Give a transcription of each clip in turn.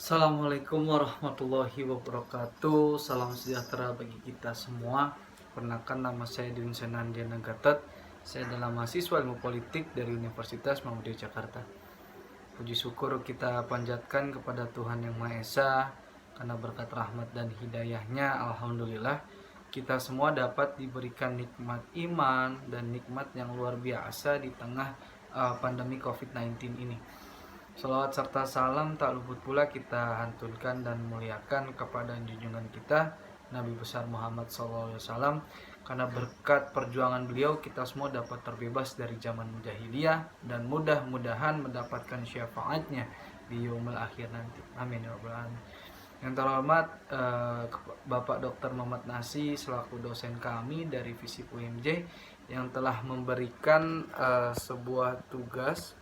Assalamualaikum warahmatullahi wabarakatuh. Salam sejahtera bagi kita semua. Perkenalkan, nama saya Din Senandiana Gatot. Saya adalah mahasiswa ilmu politik dari Universitas Muhammadiyah Jakarta. Puji syukur kita panjatkan kepada Tuhan Yang Maha Esa, karena berkat rahmat dan hidayahnya, alhamdulillah kita semua dapat diberikan nikmat iman dan nikmat yang luar biasa di tengah pandemi COVID-19 ini. Salawat serta salam tak luput pula kita hanturkan dan muliakan kepada junjungan kita Nabi besar Muhammad SAW, karena berkat perjuangan beliau kita semua dapat terbebas dari zaman jahiliyah dan mudah-mudahan mendapatkan syafaatnya di yaumul akhir nanti. Amin ya rabbal alamin. Yang terhormat Bapak Dr. Muhammad Nasi selaku dosen kami dari FISIP UMJ yang telah memberikan sebuah tugas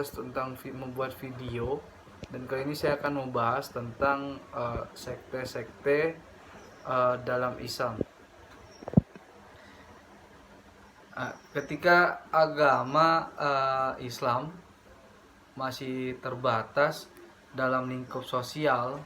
tentang membuat video, dan kali ini saya akan membahas tentang sekte-sekte dalam Islam. Ketika agama Islam masih terbatas dalam lingkup sosial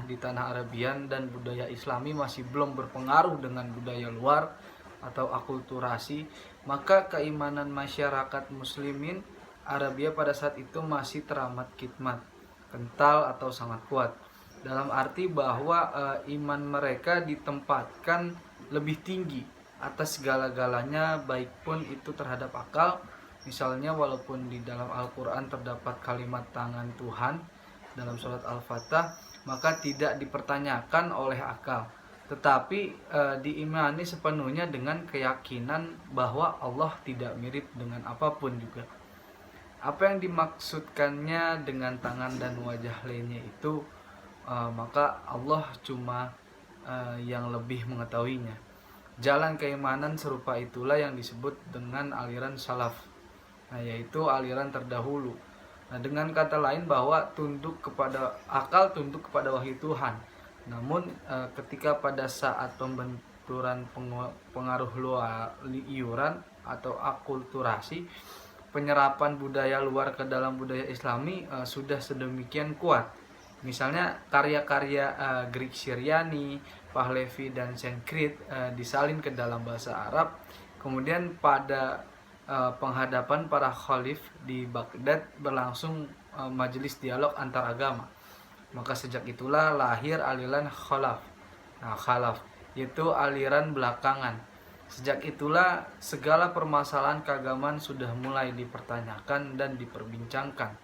di tanah Arabian, dan budaya Islami masih belum berpengaruh dengan budaya luar atau akulturasi, maka keimanan masyarakat muslimin Arabia pada saat itu masih teramat khidmat, kental atau sangat kuat. Dalam arti bahwa iman mereka ditempatkan lebih tinggi atas segala-galanya, baik pun itu terhadap akal. Misalnya walaupun di dalam Al-Quran terdapat kalimat tangan Tuhan dalam surat Al-Fatah, maka tidak dipertanyakan oleh akal, tetapi diimani sepenuhnya dengan keyakinan bahwa Allah tidak mirip dengan apapun juga. Apa yang dimaksudkannya dengan tangan dan wajah lainnya itu, maka Allah cuma yang lebih mengetahuinya. Jalan keimanan serupa itulah yang disebut dengan aliran salaf, yaitu aliran terdahulu. Dengan kata lain bahwa tunduk kepada akal, tunduk kepada wahyu Tuhan. Namun ketika pada saat pembenturan pengaruh luar iuran atau akulturasi, penyerapan budaya luar ke dalam budaya Islami sudah sedemikian kuat. Misalnya karya-karya Greek Syriani, Pahlavi dan Sanskrit disalin ke dalam bahasa Arab. Kemudian pada penghadapan para khalif di Baghdad berlangsung majelis dialog antar agama. Maka sejak itulah lahir aliran khalaf. Khalaf yaitu aliran belakangan. Sejak itulah segala permasalahan keagamaan sudah mulai dipertanyakan dan diperbincangkan.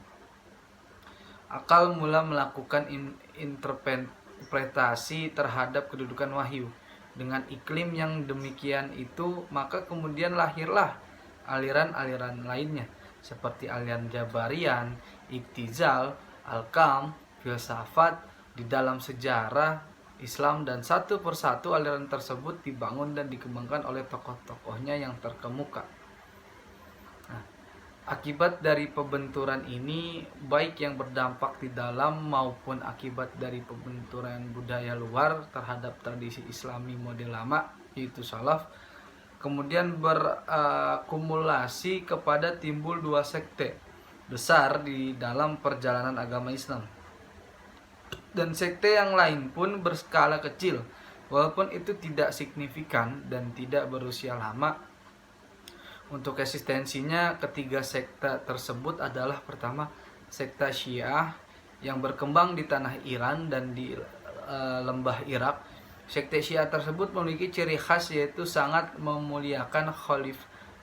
Akal mula melakukan interpretasi terhadap kedudukan wahyu. Dengan iklim yang demikian itu, maka kemudian lahirlah aliran-aliran lainnya seperti aliran Jabarian, Iktizal, Al-Kam, filsafat di dalam sejarah Islam, dan satu persatu aliran tersebut dibangun dan dikembangkan oleh tokoh-tokohnya yang terkemuka. Akibat dari pembenturan ini, baik yang berdampak di dalam maupun akibat dari pembenturan budaya luar terhadap tradisi Islami model lama, yaitu salaf, kemudian berakumulasi kepada timbul dua sekte besar di dalam perjalanan agama Islam. Dan sekte yang lain pun berskala kecil, walaupun itu tidak signifikan dan tidak berusia lama. Untuk eksistensinya, ketiga sekte tersebut adalah: pertama, sekte Syiah yang berkembang di tanah Iran dan di lembah Irak. Sekte Syiah tersebut memiliki ciri khas, yaitu sangat memuliakan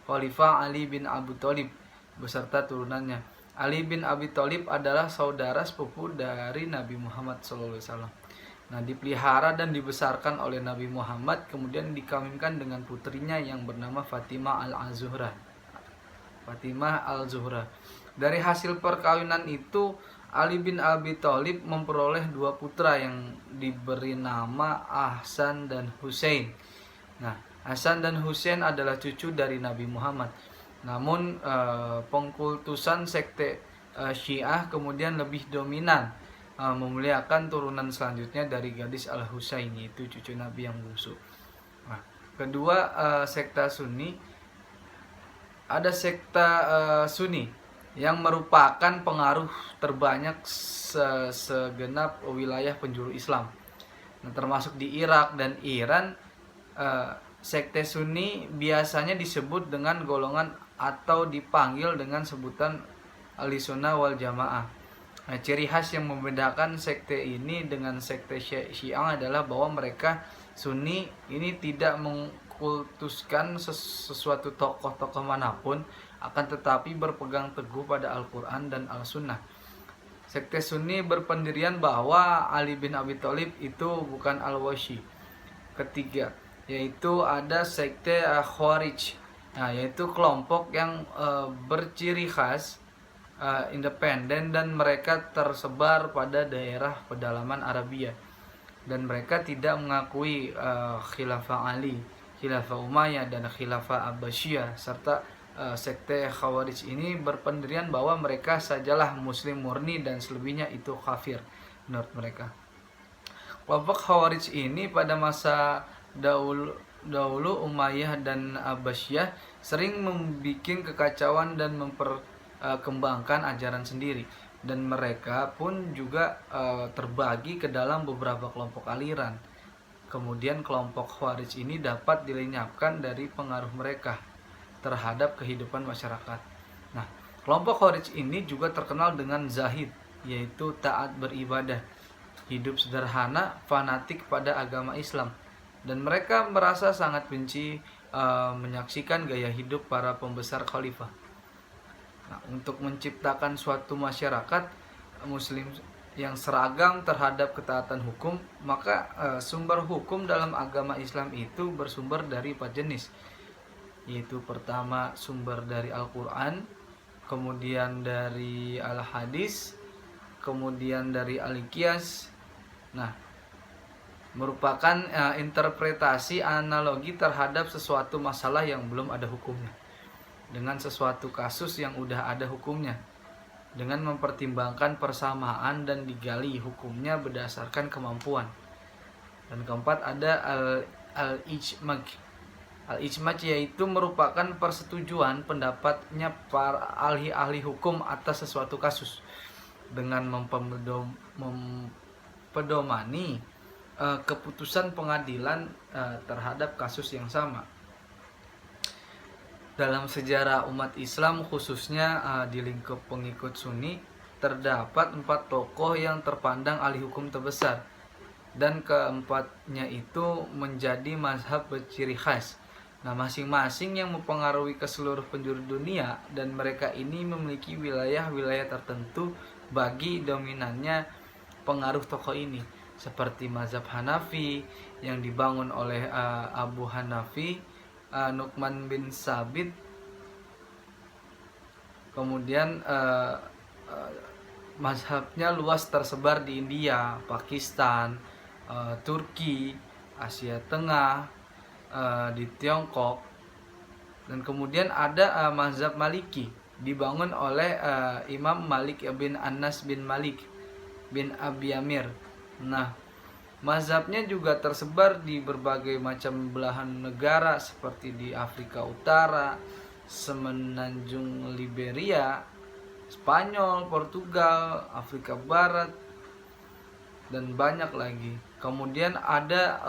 Khalifah Ali bin Abi Thalib beserta turunannya. Ali bin Abi Thalib adalah saudara sepupu dari Nabi Muhammad SAW. Dipelihara dan dibesarkan oleh Nabi Muhammad, kemudian dikawinkan dengan putrinya yang bernama Fatimah al-Zuhra. Dari hasil perkawinan itu, Ali bin Abi Thalib memperoleh dua putra yang diberi nama Ahsan dan Husain. Hasan dan Husain adalah cucu dari Nabi Muhammad. Namun pengkultusan sekte Syiah kemudian lebih dominan, memuliakan turunan selanjutnya dari gadis Al-Husain, yaitu cucu Nabi yang bungsu. Kedua, sekte Sunni. Ada sekte Sunni yang merupakan pengaruh terbanyak segenap wilayah penjuru Islam. Nah, termasuk di Irak dan Iran, sekte Sunni biasanya disebut dengan golongan atau dipanggil dengan sebutan Ahlussunnah wal Jamaah. Nah, ciri khas yang membedakan sekte ini dengan sekte Syiah adalah bahwa mereka Sunni ini tidak mengkultuskan sesuatu tokoh-tokoh manapun, akan tetapi berpegang teguh pada Al-Quran dan Al-Sunnah. Sekte Sunni berpendirian bahwa Ali bin Abi Thalib itu bukan Al-Washi. Ketiga, yaitu ada sekte Khawarij. Nah, yaitu kelompok yang berciri khas independen dan mereka tersebar pada daerah pedalaman Arabia. Dan mereka tidak mengakui Khilafah Ali, Khilafah Umayyah dan Khilafah Abbasiyah, serta sekte Khawarij ini berpendirian bahwa mereka sajalah muslim murni dan selebihnya itu kafir menurut mereka. Kelompok Khawarij ini pada masa dahulu Umayyah dan Abbasiyah sering membuat kekacauan dan memperkembangkan ajaran sendiri, dan mereka pun juga terbagi ke dalam beberapa kelompok aliran. Kemudian kelompok Khawarij ini dapat dilenyapkan dari pengaruh mereka terhadap kehidupan masyarakat. Nah, kelompok Khawarij ini juga terkenal dengan zahid, yaitu taat beribadah, hidup sederhana, fanatik pada agama Islam, dan mereka merasa sangat benci menyaksikan gaya hidup para pembesar khalifah. Nah, untuk menciptakan suatu masyarakat muslim yang seragam terhadap ketaatan hukum, maka sumber hukum dalam agama Islam itu bersumber dari 4 jenis, yaitu pertama sumber dari Al-Quran, kemudian dari Al-Hadis, kemudian dari Al-Qiyas. Nah, merupakan interpretasi analogi terhadap sesuatu masalah yang belum ada hukumnya dengan sesuatu kasus yang udah ada hukumnya, dengan mempertimbangkan persamaan dan digali hukumnya berdasarkan kemampuan. Dan keempat ada al-ijmaj. Al-ijmaj yaitu merupakan persetujuan pendapatnya para ahli-ahli hukum atas sesuatu kasus dengan mempedomani keputusan pengadilan terhadap kasus yang sama. Dalam sejarah umat Islam, khususnya di lingkup pengikut Sunni, terdapat 4 tokoh yang terpandang ahli hukum terbesar, dan keempatnya itu menjadi mazhab berciri khas. Nah, masing-masing yang mempengaruhi ke seluruh penjuru dunia, dan mereka ini memiliki wilayah-wilayah tertentu bagi dominannya pengaruh tokoh ini, seperti mazhab Hanafi yang dibangun oleh Abu Hanafi Nu'man bin Sabit. Kemudian mazhabnya luas tersebar di India, Pakistan, Turki, Asia Tengah, di Tiongkok. Dan kemudian ada mazhab Maliki dibangun oleh Imam Malik bin Anas bin Malik bin Abi Amir. Nah, mazhabnya juga tersebar di berbagai macam belahan negara seperti di Afrika Utara, Semenanjung Liberia, Spanyol, Portugal, Afrika Barat, dan banyak lagi. Kemudian ada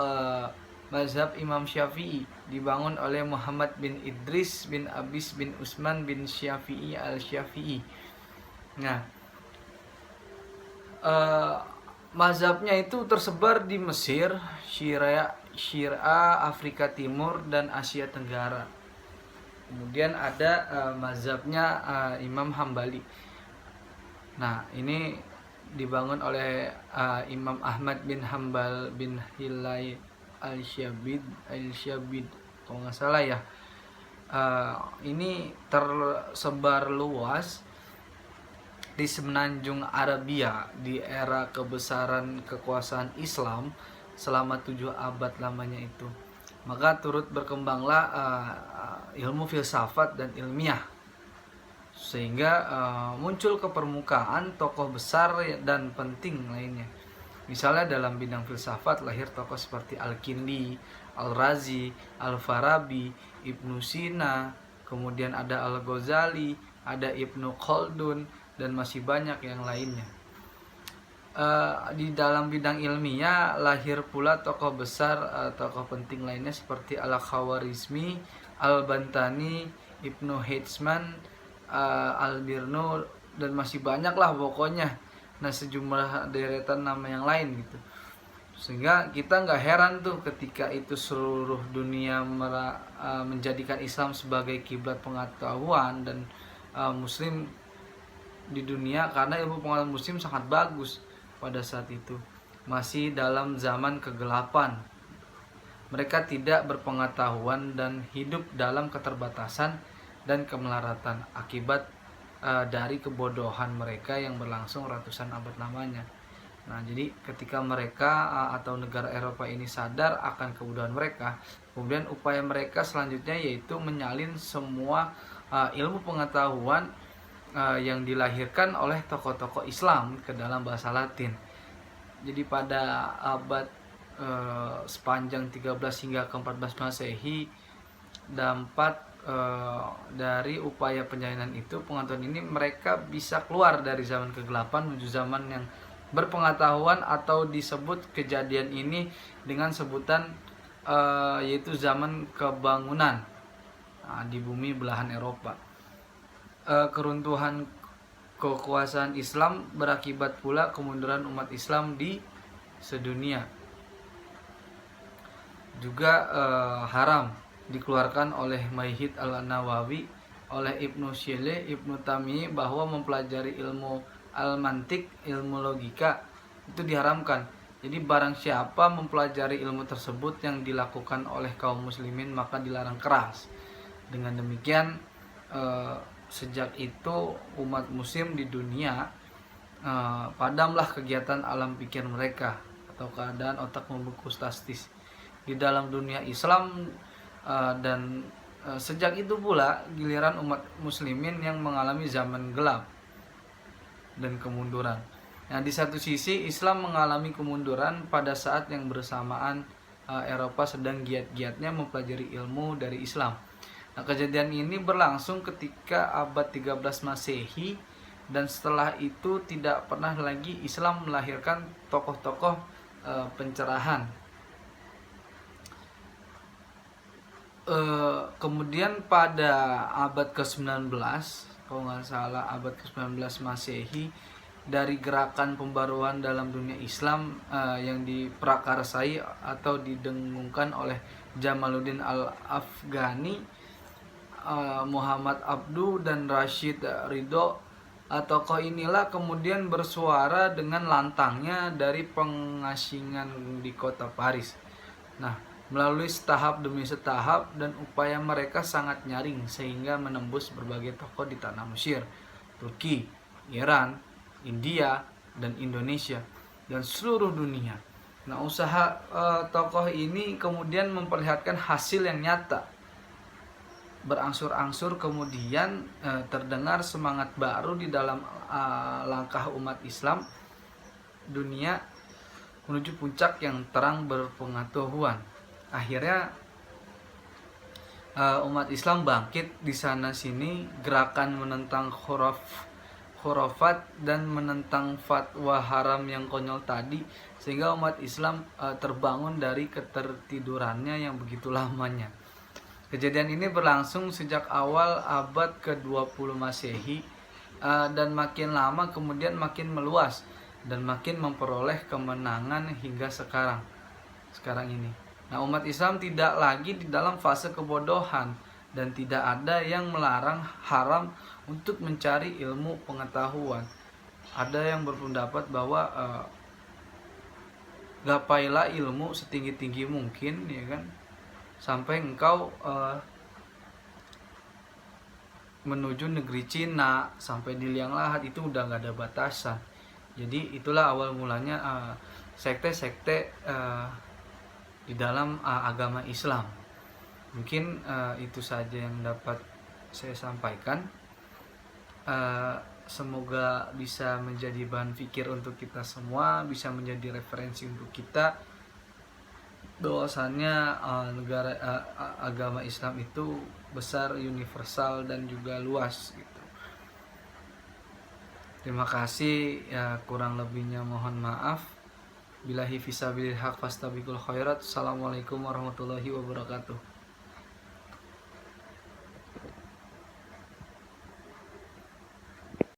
mazhab Imam Syafi'i dibangun oleh Muhammad bin Idris bin Abis bin Usman bin Syafi'i al-Syafi'i. Nah, mazhabnya itu tersebar di Mesir, Syria, Afrika Timur, dan Asia Tenggara. Kemudian ada mazhabnya Imam Hambali. Nah, ini dibangun oleh Imam Ahmad bin Hambal bin Hilal al-Syabid kalau nggak salah ya. Ini tersebar luas di semenanjung Arabia di era kebesaran kekuasaan Islam selama 7 abad lamanya itu. Maka turut berkembanglah ilmu filsafat dan ilmiah, sehingga muncul ke permukaan tokoh besar dan penting lainnya. Misalnya dalam bidang filsafat lahir tokoh seperti Al-Kindi, Al-Razi, Al-Farabi, Ibnu Sina, kemudian ada Al-Ghazali, ada Ibnu Khaldun, dan masih banyak yang lainnya. Di dalam bidang ilmiah lahir pula tokoh besar, tokoh penting lainnya seperti Al-Khawarizmi, Al-Bantani, Ibnu Hitsman, Al-Birnu, dan masih banyak lah pokoknya. Nah, sejumlah deretan nama yang lain gitu. Sehingga kita nggak heran tuh ketika itu seluruh dunia menjadikan Islam sebagai kiblat pengetahuan dan Muslim di dunia, karena ilmu pengetahuan Muslim sangat bagus pada saat itu. Masih dalam zaman kegelapan, mereka tidak berpengetahuan dan hidup dalam keterbatasan dan kemelaratan akibat dari kebodohan mereka yang berlangsung ratusan abad lamanya. Nah, jadi ketika mereka atau negara Eropa ini sadar akan kebodohan mereka, kemudian upaya mereka selanjutnya yaitu menyalin semua ilmu pengetahuan yang dilahirkan oleh tokoh-tokoh Islam ke dalam bahasa Latin. Jadi pada abad sepanjang 13 hingga ke 14 Masehi, dampak dari upaya penyalinan itu, pengetahuan ini, mereka bisa keluar dari zaman kegelapan menuju zaman yang berpengetahuan, atau disebut kejadian ini dengan sebutan yaitu zaman kebangunan di bumi belahan Eropa. Keruntuhan kekuasaan Islam berakibat pula kemunduran umat Islam di sedunia. Juga haram dikeluarkan oleh Maihid Al-Nawawi, oleh Ibnu Syileh, Ibnu Tami, bahwa mempelajari ilmu al-mantik, ilmu logika, itu diharamkan. Jadi barang siapa mempelajari ilmu tersebut yang dilakukan oleh kaum muslimin, maka dilarang keras. Dengan demikian sejak itu umat muslim di dunia padamlah kegiatan alam pikir mereka atau keadaan otak membeku statis di dalam dunia Islam, dan sejak itu pula giliran umat muslimin yang mengalami zaman gelap dan kemunduran. Nah, di satu sisi Islam mengalami kemunduran pada saat yang bersamaan Eropa sedang giat-giatnya mempelajari ilmu dari Islam. Nah, kejadian ini berlangsung ketika abad 13 Masehi, dan setelah itu tidak pernah lagi Islam melahirkan tokoh-tokoh pencerahan. Kemudian pada abad ke-19, kalau nggak salah abad ke-19 Masehi, dari gerakan pembaruan dalam dunia Islam yang diprakarsai atau didengungkan oleh Jamaluddin Al-Afghani, Muhammad Abduh, dan Rashid Ridho, tokoh inilah kemudian bersuara dengan lantangnya dari pengasingan di kota Paris. Nah, melalui setahap demi setahap dan upaya mereka sangat nyaring sehingga menembus berbagai tokoh di tanah Mesir, Turki, Iran, India, dan Indonesia, dan seluruh dunia. Nah, usaha tokoh ini kemudian memperlihatkan hasil yang nyata. Berangsur-angsur kemudian terdengar semangat baru di dalam langkah umat Islam dunia menuju puncak yang terang berpengetahuan. Akhirnya umat Islam bangkit di sana sini, gerakan menentang khurafat dan menentang fatwa haram yang konyol tadi, sehingga umat Islam terbangun dari ketertidurannya yang begitu lamanya. Kejadian ini berlangsung sejak awal abad ke-20 Masehi, dan makin lama kemudian makin meluas dan makin memperoleh kemenangan hingga sekarang ini. Nah, umat Islam tidak lagi di dalam fase kebodohan, dan tidak ada yang melarang haram untuk mencari ilmu pengetahuan. Ada yang berpendapat bahwa gapailah ilmu setinggi-tinggi mungkin, ya kan, sampai engkau menuju negeri Cina, sampai di liang lahat, itu udah nggak ada batasan. Jadi itulah awal mulanya sekte-sekte di dalam agama Islam. Mungkin itu saja yang dapat saya sampaikan. Semoga bisa menjadi bahan pikir untuk kita semua, bisa menjadi referensi untuk kita, bahwasannya agama Islam itu besar, universal, dan juga luas gitu. Terima kasih ya, kurang lebihnya mohon maaf. Billahi fisabilil haq fastabiqul khairat. Assalamualaikum warahmatullahi wabarakatuh.